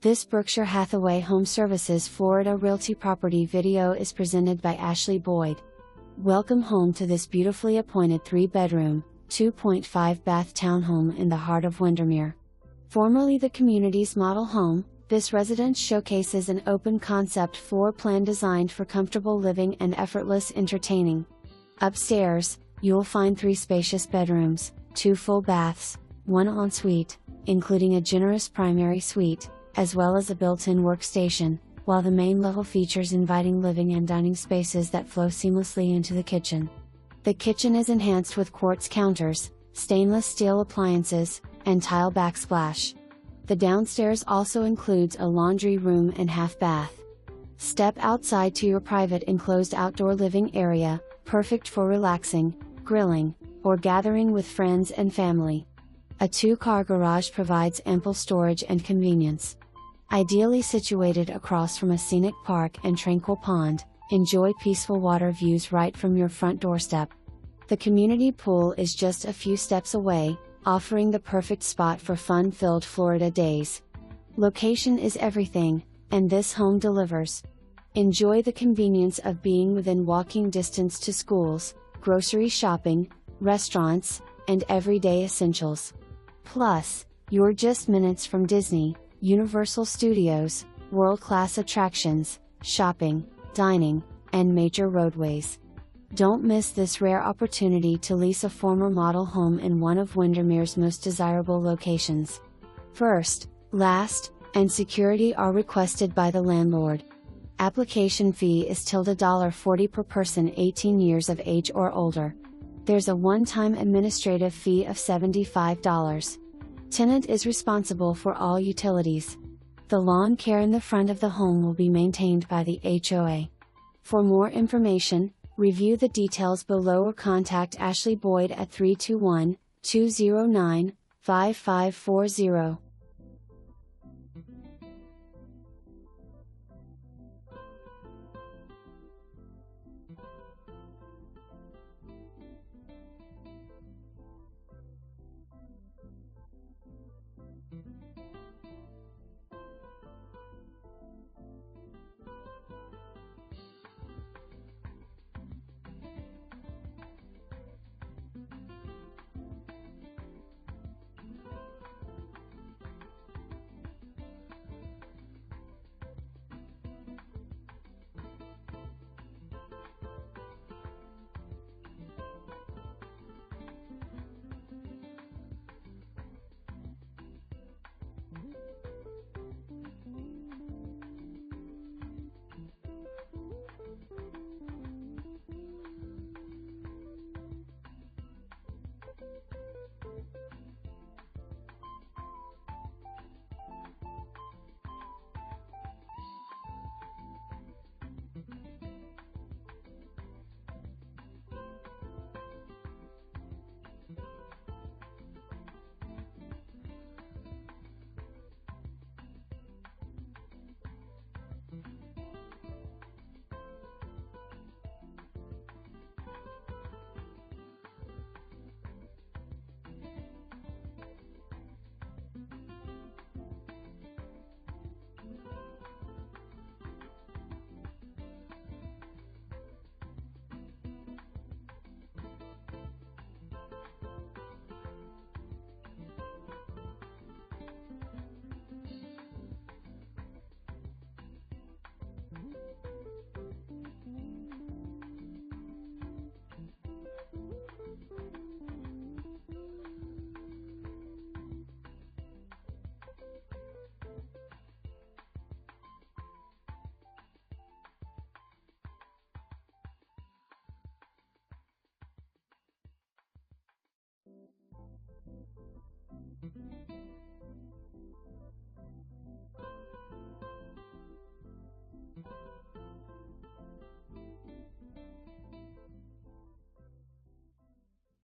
This Berkshire Hathaway HomeServices Florida Realty property video is presented by Ashley Boyd. Welcome home to this beautifully appointed 3-bedroom, 2.5-bath townhome in the heart of Windermere. Formerly the community's model home, this residence showcases an open-concept floor plan designed for comfortable living and effortless entertaining. Upstairs, you'll find 3 spacious bedrooms, 2 full baths, 1 ensuite, including a generous primary suite, as well as a built-in workstation, while the main level features inviting living and dining spaces that flow seamlessly into the kitchen. The kitchen is enhanced with quartz counters, stainless steel appliances, and tile backsplash. The downstairs also includes a laundry room and half bath. Step outside to your private enclosed outdoor living area, perfect for relaxing, grilling, or gathering with friends and family. A 2-car garage provides ample storage and convenience. Ideally situated across from a scenic park and tranquil pond, enjoy peaceful water views right from your front doorstep. The community pool is just a few steps away, offering the perfect spot for fun-filled Florida days. Location is everything, and this home delivers. Enjoy the convenience of being within walking distance to schools, grocery shopping, restaurants, and everyday essentials. Plus, you're just minutes from Disney, Universal Studios, world-class attractions, shopping, dining, and major roadways. Don't miss this rare opportunity to lease a former model home in one of Windermere's most desirable locations. First, last, and security are requested by the landlord. Application fee is $40 per person 18 years of age or older. There's a one-time administrative fee of $75. Tenant is responsible for all utilities. The lawn care in the front of the home will be maintained by the HOA. For more information, review the details below or contact Ashley Boyd at 321-209-5540.